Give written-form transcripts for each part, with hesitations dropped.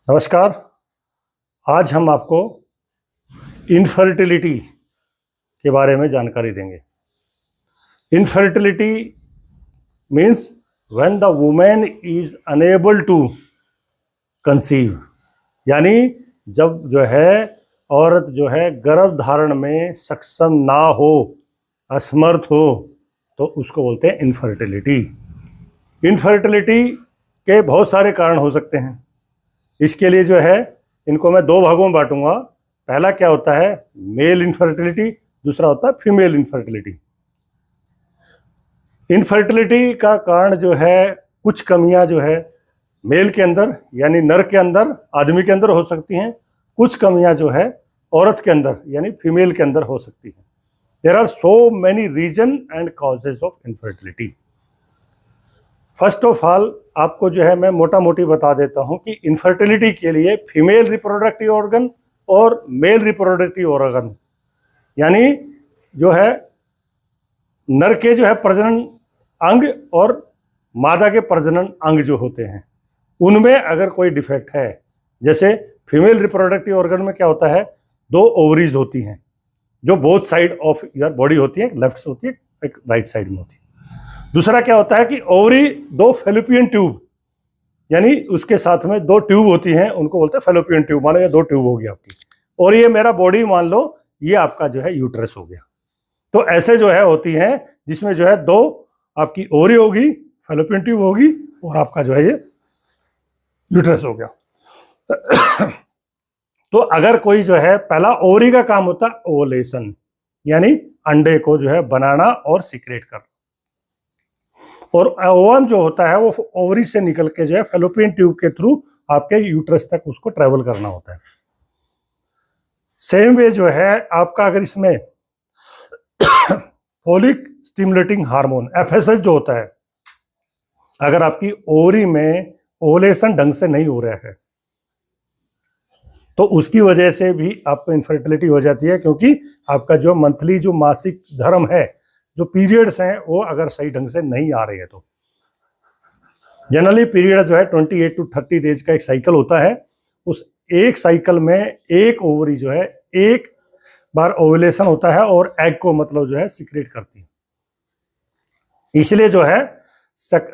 नमस्कार। आज हम आपको इनफर्टिलिटी के बारे में जानकारी देंगे। Infertility means when the women is unable to conceive, यानी जब जो है औरत जो है गर्भ धारण में सक्षम ना हो, असमर्थ हो, तो उसको बोलते हैं इनफर्टिलिटी। इनफर्टिलिटी के बहुत सारे कारण हो सकते हैं। इसके लिए जो है इनको मैं दो भागों में बांटूंगा। पहला क्या होता है मेल इनफर्टिलिटी, दूसरा होता है फीमेल इनफर्टिलिटी। इनफर्टिलिटी का कारण जो है कुछ कमियां जो है मेल के अंदर यानी नर के अंदर, आदमी के अंदर हो सकती हैं। कुछ कमियां जो है औरत के अंदर यानी फीमेल के अंदर हो सकती हैं। There are so many reason and causes of infertility. First of all आपको जो है मैं मोटा मोटी बता देता हूं कि इनफर्टिलिटी के लिए फीमेल रिप्रोडक्टिव ऑर्गन और मेल रिप्रोडक्टिव ऑर्गन यानी जो है नर के जो है प्रजनन अंग और मादा के प्रजनन अंग जो होते हैं उनमें अगर कोई डिफेक्ट है, जैसे फीमेल रिप्रोडक्टिव ऑर्गन में क्या होता है, दो ओवरीज होती हैं जो both side of your body होती है, लेफ्ट से होती है, एक राइट साइड में होती है। दूसरा क्या होता है कि ओवरी दो फेलोपियन ट्यूब यानी उसके साथ में दो ट्यूब होती हैं, उनको बोलते हैं फेलोपियन ट्यूब। मानो ये दो ट्यूब होगी आपकी और ये मेरा बॉडी मान लो ये आपका जो है यूट्रस हो गया। तो ऐसे जो है होती हैं जिसमें जो है दो आपकी ओवरी होगी, फेलोपियन ट्यूब होगी और आपका जो है ये यूट्रस हो गया। तो अगर कोई जो है पहला ओवरी का काम होता है ओवुलेशन यानी अंडे को जो है बनाना और सिक्रेट करना, और ओवम जो होता है वो ओवरी से निकल के जो है फेलोपियन ट्यूब के थ्रू आपके यूट्रस तक उसको ट्रेवल करना होता है। सेम वे जो है आपका अगर इसमें फोलिक स्टिमुलेटिंग हार्मोन एफएसएच जो होता है, अगर आपकी ओवरी में ओवुलेशन ढंग से नहीं हो रहा है तो उसकी वजह से भी आपको इनफर्टिलिटी हो जाती है, क्योंकि आपका जो मंथली जो मासिक धर्म है, जो पीरियड्स हैं वो अगर सही ढंग से नहीं आ रहे हैं तो जनरली पीरियड जो है 28 to 30 डेज का एक साइकिल होता है। उस एक साइकिल में एक ओवरी जो है एक बार ओवुलेशन होता है और एग को मतलब जो है सिक्रेट करती है। इसलिए जो है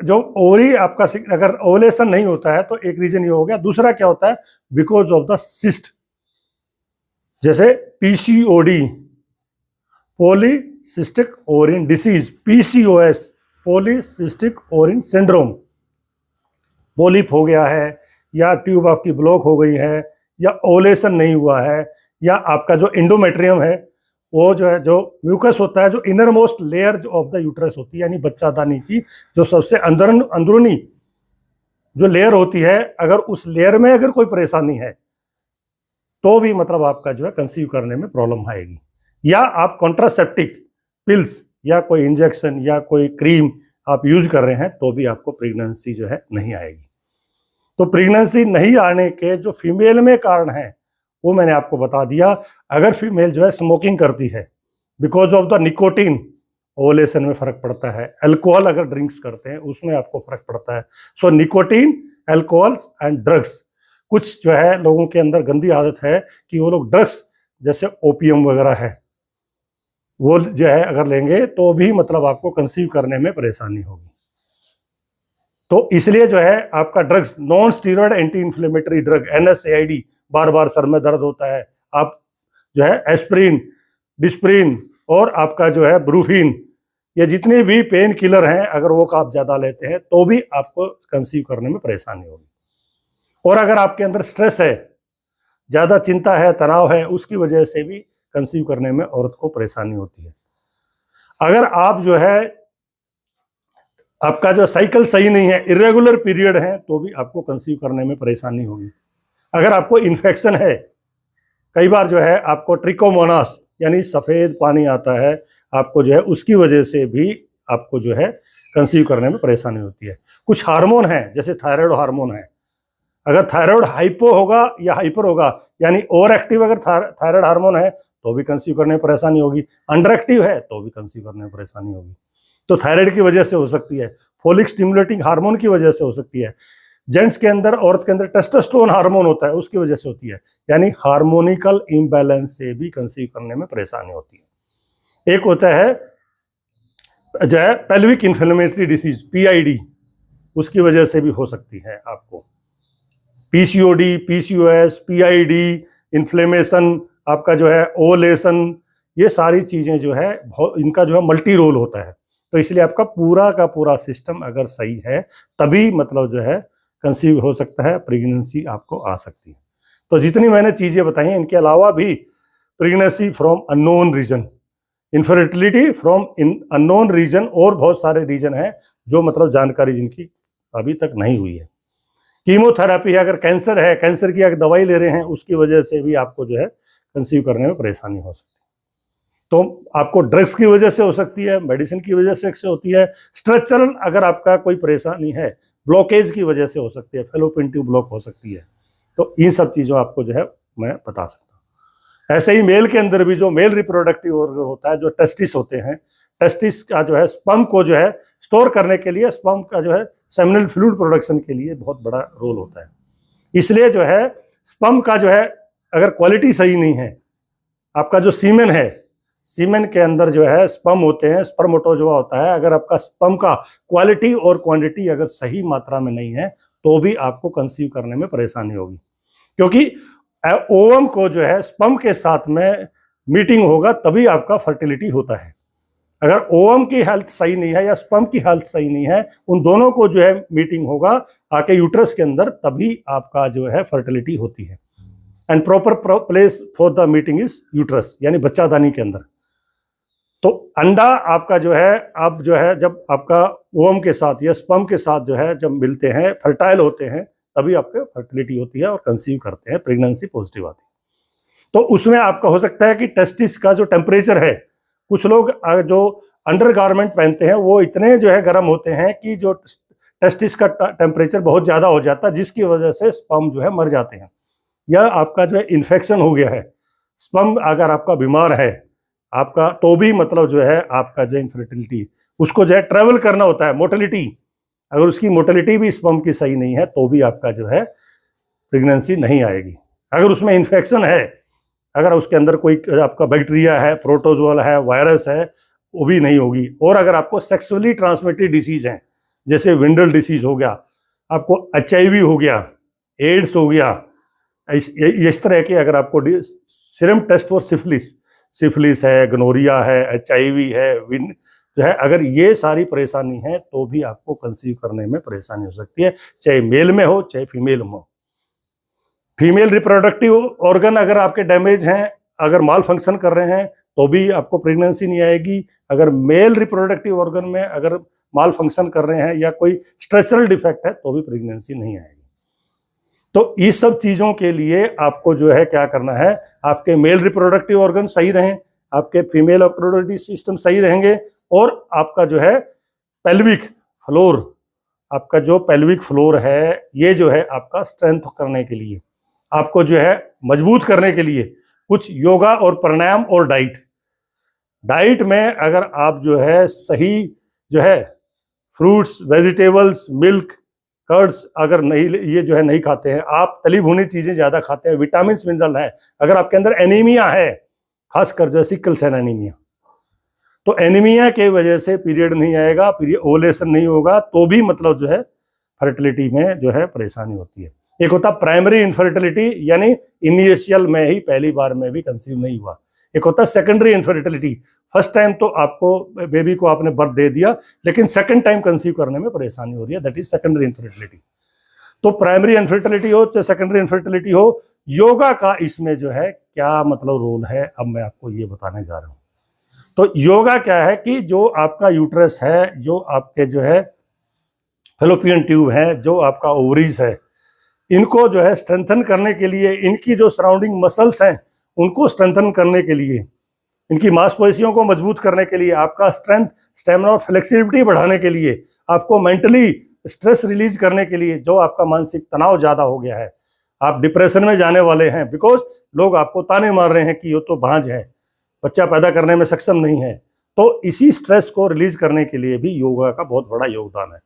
जो ओवरी आपका अगर ओवुलेशन नहीं होता है तो एक रीजन ये हो गया। दूसरा क्या होता है, बिकॉज ऑफ द सिस्ट, जैसे PCOD polycystic ovarian disease, PCOS polycystic ovarian syndrome, polyp हो गया है या ट्यूब आपकी ब्लॉक हो गई है या ओवुलेशन नहीं हुआ है या आपका जो इंडोमेट्रियम है वो जो है जो म्यूकस होता है जो inner most layer of the uterus होती है यानी बच्चादानी की जो सबसे अंदरूनी जो लेयर होती है, अगर उस लेयर में अगर कोई परेशानी है तो भी मतलब आपका जो है कंसीव करने में प्रॉब्लम आएगी। या आप कॉन्ट्रासेप्टिक पिल्स या कोई इंजेक्शन या कोई क्रीम आप यूज कर रहे हैं तो भी आपको प्रेगनेंसी जो है नहीं आएगी। तो प्रेगनेंसी नहीं आने के जो फीमेल में कारण है वो मैंने आपको बता दिया। अगर फीमेल जो है स्मोकिंग करती है, because of the nicotine ovulation में फर्क पड़ता है। अल्कोहल अगर ड्रिंक्स करते हैं उसमें आपको फर्क पड़ता है। सो निकोटीन, अल्कोहल एंड ड्रग्स, कुछ जो है लोगों के अंदर गंदी आदत है कि वो लोग ड्रग्स जैसे ओपियम वगैरह है वो जो है अगर लेंगे तो भी मतलब आपको कंसीव करने में परेशानी होगी। तो इसलिए जो है आपका drugs, non steroid anti inflammatory drug NSAID, बार बार सर में दर्द होता है, आप जो है एस्प्रिन, डिस्प्रिन और आपका जो है ब्रूफिन, ये जितने भी पेन किलर हैं अगर वो आप ज़्यादा लेते हैं तो भी आपको कंसीव करने में परेशानी होगी। और अगर आपके अंदर स्ट्रेस है, ज़्यादा चिंता है, तनाव है, उसकी वजह से भी कंसीव करने में औरत को परेशानी होती है। अगर आप जो है आपका जो साइकिल सही नहीं है, इरेगुलर पीरियड है, तो भी आपको कंसीव करने में परेशानी होगी। अगर आपको इन्फेक्शन है, कई बार जो है आपको ट्रिकोमोनास यानी सफ़ेद पानी आता है आपको जो है, उसकी वजह से भी आपको जो है कंसीव करने में परेशानी होती है। कुछ हार्मोन है जैसे थायराइड हार्मोन है, अगर थायराइड हाइपो होगा या हाइपर होगा यानी ओवर एक्टिव अगर थायराइड हार्मोन है तो भी कंसीव करने में परेशानी होगी, अंडर एक्टिव है तो भी कंसीव करने में परेशानी होगी। तो थायराइड की वजह से हो सकती है, फोलिक स्टिमुलेटिंग हार्मोन की वजह से हो सकती है, जेंट्स के अंदर, औरत के अंदर टेस्टोस्टेरोन हार्मोन होता है, उसकी वजह से होती है। यानी हार्मोनिकल इम्बैलेंस से भी कंसीव करने में परेशानी होती है। एक होता है जो है पेल्विक इन्फ्लेमेटरी डिसीज, पीआईडी, उसकी वजह से भी हो सकती है आपको। पीसीओडी, पीसीओएस, पीआईडी, इन्फ्लेमेशन, आपका जो है ओवुलेशन, ये सारी चीजें जो है इनका जो है मल्टी रोल होता है। तो इसलिए आपका पूरा का पूरा सिस्टम अगर सही है तभी मतलब जो है कंसीव हो सकता है, प्रेगनेंसी आपको आ सकती है। तो जितनी मैंने चीजें बताई हैं, इनके अलावा भी pregnancy from unknown reason, infertility from unknown reason, और बहुत सारे रीजन हैं जो मतलब जानकारी जिनकी अभी तक नहीं हुई है। कीमोथेरेपी है, अगर कैंसर है, कैंसर की अगर दवाई ले रहे हैं, उसकी वजह से भी आपको जो है कंसीव करने में परेशानी हो सकती है। तो आपको ड्रग्स की वजह से हो सकती है, मेडिसिन की वजह से होती है, स्ट्रक्चरल अगर आपका कोई परेशानी है, ब्लॉकेज की वजह से हो सकती है, फेलोपियन ट्यूब ब्लॉक हो सकती है। तो इन सब चीज़ों आपको जो है मैं बता सकता हूँ। ऐसे ही मेल के अंदर भी जो मेल रिप्रोडक्टिव ऑर्गन होता है, जो टेस्टिस होते हैं, टेस्टिस का जो है स्पर्म को जो है स्टोर करने के लिए, स्पर्म का जो है सेमिनल फ्लूइड प्रोडक्शन के लिए बहुत बड़ा रोल होता है। इसलिए जो है स्पर्म का जो है अगर क्वालिटी सही नहीं है, आपका जो सीमेन है, सीमेन के अंदर जो है स्पर्म होते हैं, स्पर्मेटोजोआ होता है, अगर आपका स्पर्म का क्वालिटी और क्वांटिटी अगर सही मात्रा में नहीं है तो भी आपको कंसीव करने में परेशानी होगी। क्योंकि ओवम को जो है स्पर्म के साथ में मीटिंग होगा तभी आपका फर्टिलिटी होता है। अगर ओवम की हेल्थ सही नहीं है या स्पर्म की हेल्थ सही नहीं है, उन दोनों को जो है मीटिंग होगा आके यूट्रस के अंदर, तभी आपका जो है फर्टिलिटी होती है। And proper place for the meeting is uterus, यानी बच्चादानी के अंदर। तो अंडा आपका जो है अब जो है जब आपका ओवम के साथ या स्पर्म के साथ जो है जब मिलते हैं, फर्टाइल होते हैं, तभी आपके फर्टिलिटी होती है और कंसीव करते हैं, प्रेगनेंसी पॉजिटिव आती है। तो उसमें आपका हो सकता है कि टेस्टिस का जो टेम्परेचर है, कुछ लोग जो अंडर गारमेंट पहनते हैं वो इतने जो है गर्म होते हैं कि जो टेस्टिस का टेम्परेचर बहुत ज़्यादा हो जाता है, जिसकी वजह से स्पर्म जो है मर जाते हैं, या आपका जो है इन्फेक्शन हो गया है, स्पर्म अगर आपका बीमार है आपका, तो भी मतलब जो है आपका जो इनफर्टिलिटी, उसको जो है ट्रेवल करना होता है, मोटिलिटी, अगर उसकी मोटिलिटी भी स्पर्म की सही नहीं है तो भी आपका जो है प्रेगनेंसी नहीं आएगी। अगर उसमें इन्फेक्शन है, अगर उसके अंदर कोई आपका बैक्टीरिया है, प्रोटोजोल है, वायरस है, वो भी नहीं होगी। और अगर आपको सेक्सुअली ट्रांसमिटेड डिसीज हैं, जैसे विंडल डिसीज हो गया, आपको HIV हो गया, एड्स हो गया, इस तरह के अगर आपको सीरम टेस्ट फॉर सिफिलिस है, गनोरिया है, HIV है, जो है, अगर ये सारी परेशानी है तो भी आपको कंसीव करने में परेशानी हो सकती है, चाहे मेल में हो चाहे फीमेल में हो। फीमेल रिप्रोडक्टिव ऑर्गन अगर आपके डैमेज हैं, अगर माल फंक्शन कर रहे हैं तो भी आपको प्रेगनेंसी नहीं आएगी। अगर मेल रिप्रोडक्टिव ऑर्गन में अगर माल फंक्शन कर रहे हैं या कोई स्ट्रक्चरल डिफेक्ट है तो भी प्रेगनेंसी नहीं आएगी। तो इस सब चीज़ों के लिए आपको जो है क्या करना है, आपके मेल रिप्रोडक्टिव ऑर्गन सही रहें, आपके फीमेल रिप्रोडक्टिव सिस्टम सही रहेंगे, और आपका जो है पेल्विक फ्लोर, आपका जो पेल्विक फ्लोर है, ये जो है आपका स्ट्रेंथ करने के लिए, आपको जो है मजबूत करने के लिए कुछ योगा और प्राणायाम और डाइट में अगर आप जो है सही जो है फ्रूट्स, वेजिटेबल्स, मिल्क, कर्ड्स अगर नहीं, ये जो है नहीं खाते हैं, आप तली भुनी चीज़ें ज़्यादा खाते हैं, विटामिन मिनरल है, अगर आपके अंदर एनीमिया है, खासकर जैसे सिकल सेल एनीमिया, तो एनीमिया के वजह से पीरियड नहीं आएगा, पीरियड ओवुलेशन नहीं होगा, तो भी मतलब जो है फर्टिलिटी में जो है परेशानी होती है। एक होता प्राइमरी इनफर्टिलिटी, यानी इनिशियल में ही पहली बार में भी कंसीव नहीं हुआ। एक होता सेकेंडरी इनफर्टिलिटी, फर्स्ट टाइम तो आपको बेबी को आपने बर्थ दे दिया, लेकिन सेकंड टाइम कंसीव करने में परेशानी हो रही है, दैट इज सेकेंडरी इनफर्टिलिटी। तो प्राइमरी इनफर्टिलिटी हो चाहे सेकेंडरी इनफर्टिलिटी हो, योगा का इसमें जो है क्या मतलब रोल है, अब मैं आपको ये बताने जा रहा हूँ। तो योगा क्या है कि जो आपका यूट्रस है, जो आपके जो है फेलोपियन ट्यूब है, जो आपका ओवरीज है, इनको जो है स्ट्रेंथन करने के लिए, इनकी जो सराउंडिंग मसल्स हैं उनको स्ट्रेंथन करने के लिए, इनकी मांसपेशियों को मजबूत करने के लिए, आपका स्ट्रेंथ, स्टेमिना और फ्लेक्सिबिलिटी बढ़ाने के लिए, आपको मेंटली स्ट्रेस रिलीज करने के लिए, जो आपका मानसिक तनाव ज़्यादा हो गया है, आप डिप्रेशन में जाने वाले हैं, बिकॉज लोग आपको ताने मार रहे हैं कि ये तो भांज है, बच्चा पैदा करने में सक्षम नहीं है, तो इसी स्ट्रेस को रिलीज करने के लिए भी योगा का बहुत बड़ा योगदान है।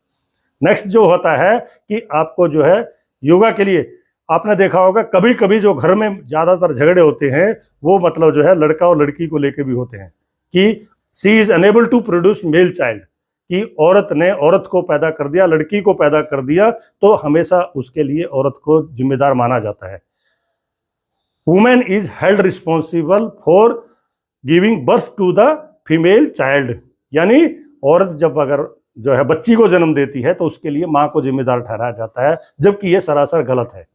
नेक्स्ट जो होता है कि आपको जो है योगा के लिए आपने देखा होगा कभी कभी जो घर में ज्यादातर झगड़े होते हैं वो मतलब जो है लड़का और लड़की को लेके भी होते हैं कि she is unable to produce male child, कि औरत ने औरत को पैदा कर दिया, लड़की को पैदा कर दिया, तो हमेशा उसके लिए औरत को जिम्मेदार माना जाता है। Women is held responsible for giving birth to the female child, यानी औरत जब अगर जो है बच्ची को जन्म देती है तो उसके लिए मां को जिम्मेदार ठहराया जाता है, जबकि यह सरासर गलत है।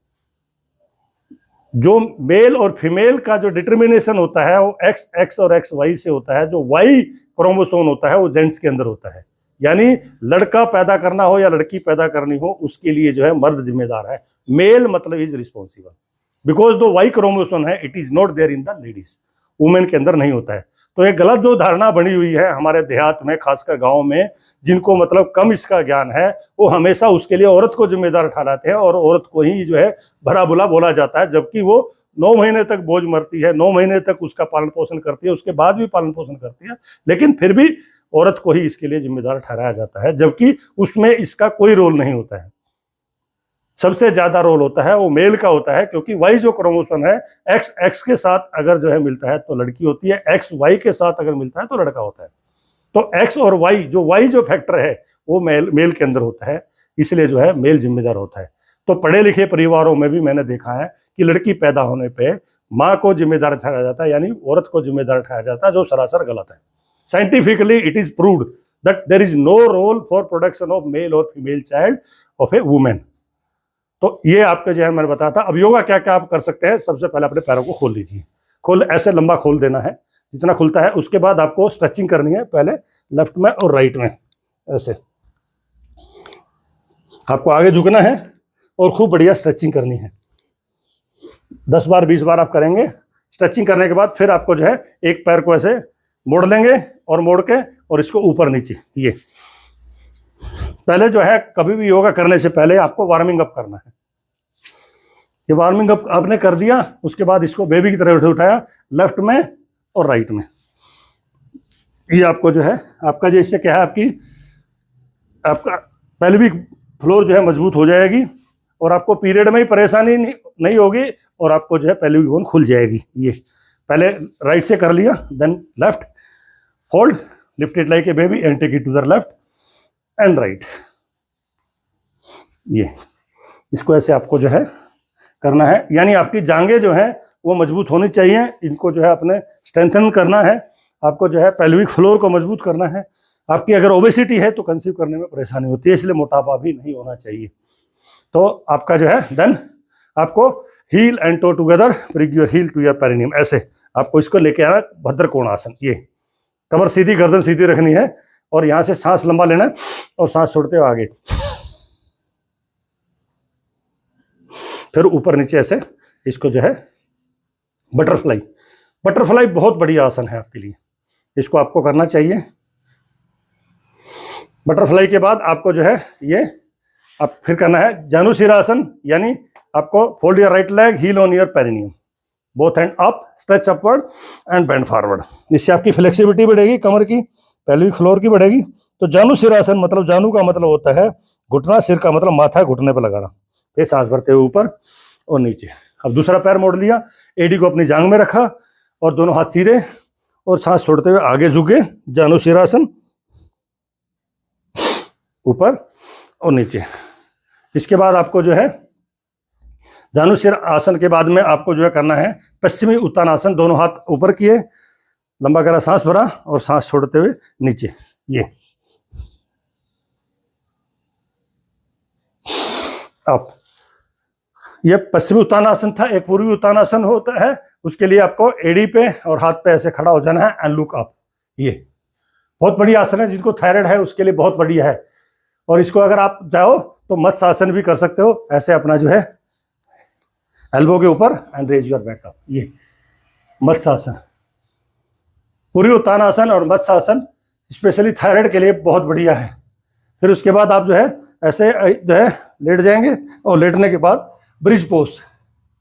जो मेल और फीमेल का जो डिटर्मिनेशन होता है वो एक्स एक्स और एक्स वाई से होता है। जो वाई क्रोमोसोम होता है वो जेंट्स के अंदर होता है, यानी लड़का पैदा करना हो या लड़की पैदा करनी हो उसके लिए जो है मर्द जिम्मेदार है। मेल मतलब इज रिस्पॉन्सिबल बिकॉज दो वाई क्रोमोसोम है, it is not there in the ladies, women के अंदर नहीं होता है। तो एक गलत जो धारणा बनी हुई है हमारे देहात में, खासकर गाँव में, जिनको मतलब कम इसका ज्ञान है, वो हमेशा उसके लिए औरत को जिम्मेदार ठहराते हैं और औरत को ही जो है भला बुला बोला जाता है, जबकि वो 9 महीने तक बोझ मरती है, 9 महीने तक उसका पालन पोषण करती है, उसके बाद भी पालन पोषण करती है, लेकिन फिर भी औरत को ही इसके लिए जिम्मेदार ठहराया जाता है, जबकि उसमें इसका कोई रोल नहीं होता है। सबसे ज्यादा रोल होता है वो मेल का होता है, क्योंकि वाई जो क्रोमोसोम है एक्स एक्स के साथ अगर जो है मिलता है तो लड़की होती है, एक्स वाई के साथ अगर मिलता है तो लड़का होता है। तो एक्स और वाई जो फैक्टर है वो मेल के अंदर होता है, इसलिए जो है मेल जिम्मेदार होता है। तो पढ़े लिखे परिवारों में भी मैंने देखा है कि लड़की पैदा होने पे माँ को जिम्मेदार ठहराया जाता है, यानी औरत को जिम्मेदार ठहराया जाता है, जो सरासर गलत है। Scientifically it is proved that there is no role for production of male और female child of a women. तो ये आपके जो है मैंने बताया था। अब योगा क्या क्या आप कर सकते हैं, सबसे पहले अपने पैरों को खोल लीजिए, ऐसे लंबा खोल देना है जितना खुलता है। उसके बाद आपको स्ट्रेचिंग करनी है, पहले लेफ्ट में और राइट में, ऐसे आपको आगे झुकना है और खूब बढ़िया स्ट्रेचिंग करनी है। 10 बार 20 बार आप करेंगे। स्ट्रेचिंग करने के बाद फिर आपको जो है एक पैर को ऐसे मोड़ लेंगे और मोड़ के और इसको ऊपर नीचे, ये पहले जो है कभी भी योगा करने से पहले आपको वार्मिंग अप करना है। ये वार्मिंग अप आपने कर दिया, उसके बाद इसको बेबी की तरह उठाया लेफ्ट में और राइट में। ये आपको जो है आपका जो इससे क्या है आपका पेल्विक फ्लोर जो है मजबूत हो जाएगी और आपको पीरियड में ही परेशानी नहीं होगी और आपको जो है पेल्विक बोन खुल जाएगी। ये पहले राइट से कर लिया, then left, hold, lift it like a baby and take it to the left and right. ये इसको ऐसे आपको जो है करना है, यानी आपकी जांघें जो है वो मजबूत होनी चाहिए। इनको जो है अपने स्ट्रेंथन करना है, आपको जो है पेल्विक फ्लोर को मजबूट करना है। आपकी अगर ओबेसिटी है तो कंसीव करने में परेशानी होती है, इसलिए मोटापा भी नहीं होना चाहिए। तो आपका जो है देन आपको heel and toe together, bring your heel to your perineum, ऐसे आपको इसको लेके आना, भद्रकोण आसन। ये कमर सीधी, गर्दन सीधी रखनी है और यहाँ से सांस लंबा लेना है और सांस छोड़ते हो आगे, फिर ऊपर नीचे ऐसे। इसको जो है बटरफ्लाई बहुत बढ़िया आसन है आपके लिए, इसको आपको करना चाहिए। बटरफ्लाई के बाद आपको जो है ये आप फिर करना है जानुशिरासन, यानी आपको fold your right leg, heel on your perineum, both hand up, stretch upward and bend forward. इससे आपकी फ्लेक्सिबिलिटी बढ़ेगी, कमर की, पेल्विक फ्लोर की बढ़ेगी। तो जानुशिरासन मतलब जानू का मतलब होता है घुटना, सिर का मतलब माथा घुटने पर लगाना, फिर सांस भरते हुए ऊपर और नीचे। अब दूसरा पैर मोड़ लिया, एडी को अपनी जांघ में रखा और दोनों हाथ सीधे और सांस छोड़ते हुए आगे झुके, जानुशिरासन, ऊपर और नीचे। इसके बाद आपको जो है जानुशिर आसन के बाद में आपको जो है करना है पश्चिमी उत्तानासन। दोनों हाथ ऊपर किए, लंबा करा, सांस भरा और सांस छोड़ते हुए नीचे। ये आप, ये पश्चिमी उत्तानासन था। एक पूर्वी उत्तानासन होता है, उसके लिए आपको एड़ी पे और हाथ पे ऐसे खड़ा हो जाना है एंड लुक अप। ये बहुत बढ़िया आसन है, जिनको थायराइड है उसके लिए बहुत बढ़िया है। और इसको अगर आप चाहो तो मत्स्य आसन भी कर सकते हो, ऐसे अपना जो है एल्बो के ऊपर and raise your back up. ये मत्स्य आसन, पूर्वी उत्तानासन और मत्स्य आसन स्पेशली थायराइड के लिए बहुत बढ़िया है। फिर उसके बाद आप जो है ऐसे जो है लेट जाएंगे और लेटने के बाद ब्रिज पोज,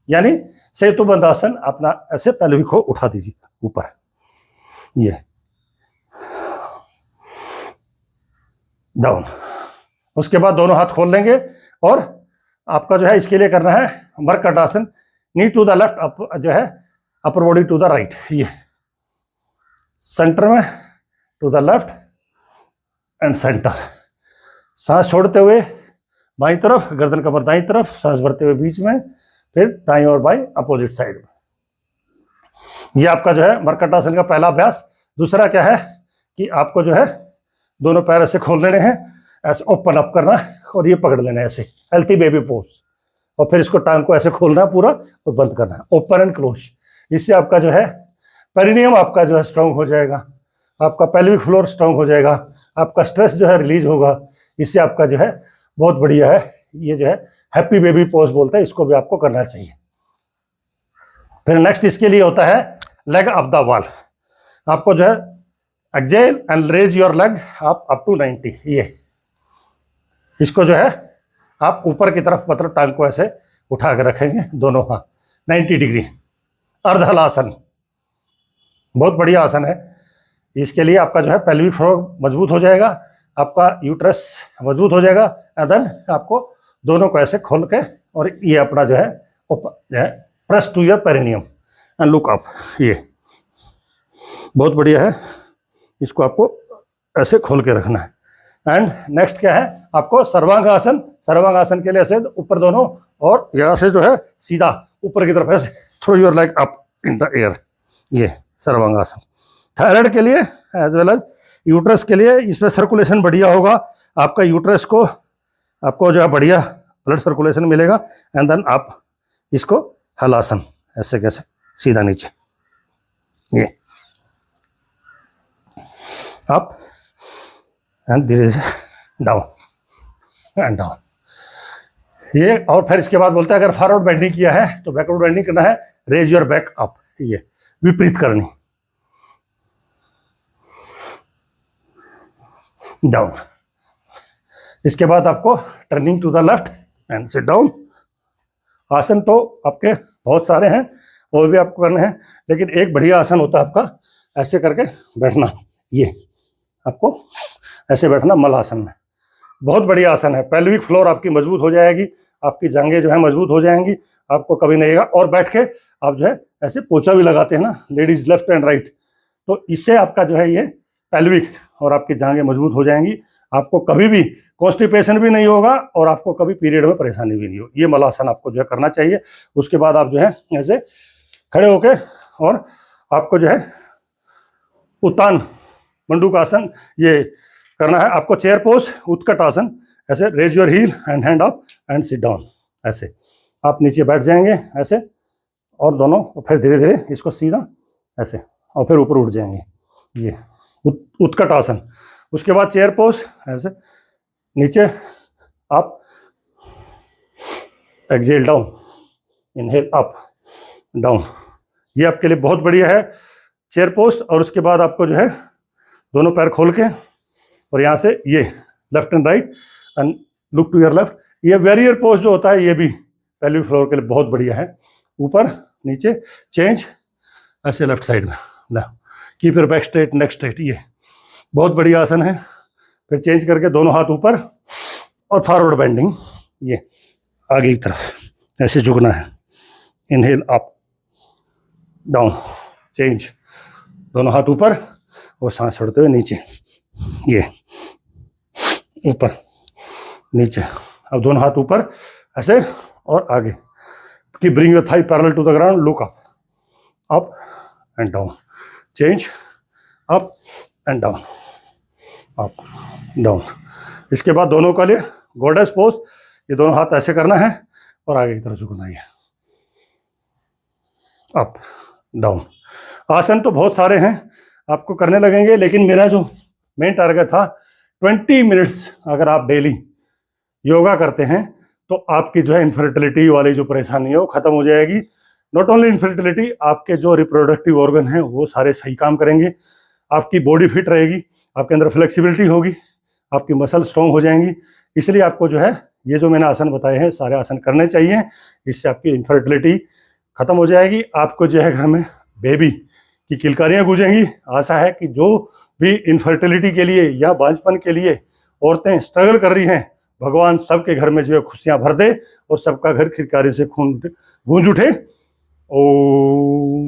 यानी सेतुबंध आसन, अपना ऐसे पेल्विक को उठा दीजिए ऊपर। ये डाउन, उसके बाद दोनों हाथ खोल लेंगे और आपका जो है इसके लिए करना है Markatasana, knee to the left, up जो है upper body to the right, ये सेंटर में to the left and centre, सांस छोड़ते हुए बाईं तरफ, गर्दन कमर दाईं तरफ, सांस भरते हुए बीच में, फिर दाईं और बाईं अपोजिट साइड में। ये आपका जो है मर्कटासन का पहला अभ्यास। दूसरा क्या है कि आपको जो है दोनों पैर ऐसे खोल लेने हैं, ऐसे ओपन अप करना है और ये पकड़ लेना है ऐसे, हेल्थी बेबी पोज, और फिर इसको टांग को ऐसे खोलना है पूरा और बंद करना है, ओपन एंड क्लोज। इससे आपका जो है पेरिनियम आपका जो है स्ट्रांग हो जाएगा, आपका पेल्विक फ्लोर स्ट्रांग हो जाएगा, आपका स्ट्रेस जो है रिलीज होगा। इससे आपका जो है बहुत बढ़िया है, ये जो है हैप्पी बेबी पोज बोलते हैं, इसको भी आपको करना चाहिए। फिर नेक्स्ट इसके लिए होता है लेग अप द वॉल। आपको जो है exhale and raise your leg up to 90, ये इसको जो है आप ऊपर की तरफ मतलब टांग को ऐसे उठा कर रखेंगे दोनों हाथ 90 डिग्री, अर्धहलासन, बहुत बढ़िया आसन है। इसके लिए आपका जो है पेल्विक फ्लोर मजबूत हो जाएगा, आपका यूट्रस मजबूत हो जाएगा, एंड देन आपको दोनों को ऐसे खोल के और ये अपना जो है press to your perineum and look up, ये बहुत बढ़िया है। इसको आपको ऐसे खोल के रखना है। एंड नेक्स्ट क्या है आपको सर्वांगासन। सर्वांगासन के लिए ऐसे ऊपर दोनों, और यहाँ से जो है सीधा ऊपर की तरफ ऐसे throw your leg up in the air, ये सर्वांगासन। थायराइड के लिए एज वेल एज यूट्रस के लिए इसमें सर्कुलेशन बढ़िया होगा, आपका यूट्रस को आपको जो है बढ़िया ब्लड सर्कुलेशन मिलेगा। एंड देन आप इसको हलासन, ऐसे कैसे सीधा नीचे, ये अप एंड धीरे से डाउन एंड डाउन, ये। और फिर इसके बाद बोलते हैं अगर फॉरवर्ड बेंडिंग किया है तो बैकवर्ड बेंडिंग करना है, रेज योर बैक अप, ये विपरीत करनी, डाउन। इसके बाद आपको turning to the left and sit down. Asana तो आपके बहुत सारे हैं और भी आपको करने हैं, लेकिन एक बढ़िया आसन होता है आपका ऐसे करके बैठना, ये आपको ऐसे बैठना मलासन में, बहुत बढ़िया आसन है। पेल्विक फ्लोर आपकी मजबूत हो जाएगी, आपकी जांघें जो है मजबूत हो जाएंगी, आपको कभी नहीं आएगा। और बैठ के आप जो है ऐसे पोछा भी लगाते हैं ना लेडीज, लेफ्ट एंड राइट, तो इससे आपका जो है ये पेल्विक और आपकी जांघें मजबूत हो जाएंगी, आपको कभी भी कॉन्स्टिपेशन भी नहीं होगा और आपको कभी पीरियड में परेशानी भी नहीं होगी। ये मलासन आपको जो है करना चाहिए। उसके बाद आप जो है ऐसे खड़े होके और आपको जो है उत्तान मंडूकासन ये करना है। आपको चेयर पोज, उत्कट आसन, ऐसे raise your heel and hand up and sit down, ऐसे आप नीचे बैठ जाएंगे ऐसे, और दोनों फिर धीरे धीरे इसको सीधा ऐसे और फिर ऊपर उठ जाएंगे, ये उत्कट आसन। उसके बाद चेयर पोज, ऐसे नीचे आप exhale down, inhale up down, ये आपके लिए बहुत बढ़िया है चेयर पोज। और उसके बाद आपको जो है दोनों पैर खोल के और यहाँ से ये left and right and look to your left, ये वेरियर पोज जो होता है ये भी पेल्विक फ्लोर के लिए बहुत बढ़िया है। ऊपर नीचे चेंज, ऐसे लेफ्ट साइड में ना, keep your back straight, neck straight, ये बहुत बढ़िया आसन है। फिर चेंज करके दोनों हाथ ऊपर और फॉरवर्ड बेंडिंग, ये आगे की तरफ ऐसे झुकना है, इनहेल अप डाउन, चेंज, दोनों हाथ ऊपर और सांस छोड़ते हुए नीचे, ये ऊपर नीचे। अब दोनों हाथ ऊपर ऐसे और आगे, कि bring your thigh parallel to the ground, look up and down, change, up and down, up down. इसके बाद दोनों का लिए गॉडेस पोज, ये दोनों हाथ ऐसे करना है और आगे की तरफ झुकना है, अप डाउन। आसन तो बहुत सारे हैं आपको करने लगेंगे, लेकिन मेरा जो मेन टारगेट था 20 मिनट्स अगर आप डेली योगा करते हैं तो आपकी जो है इनफर्टिलिटी वाली जो परेशानी है वो खत्म हो जाएगी। नॉट ओनली इनफर्टिलिटी, आपके जो रिप्रोडक्टिव ऑर्गन हैं वो सारे सही काम करेंगे, आपकी बॉडी फिट रहेगी, आपके अंदर फ्लेक्सिबिलिटी होगी, आपकी मसल स्ट्रॉन्ग हो जाएंगी। इसलिए आपको जो है ये जो मैंने आसन बताए हैं सारे आसन करने चाहिए, इससे आपकी इनफर्टिलिटी खत्म हो जाएगी। आपको जो है घर में बेबी की किलकारियाँ गूंजेंगी। आशा है कि जो भी इनफर्टिलिटी के लिए या बांझपन के लिए औरतें स्ट्रगल कर रही हैं भगवान सबके घर में जो है खुशियां भर दे और सबका घर खिलकारी से खून गूंज उठे। ओ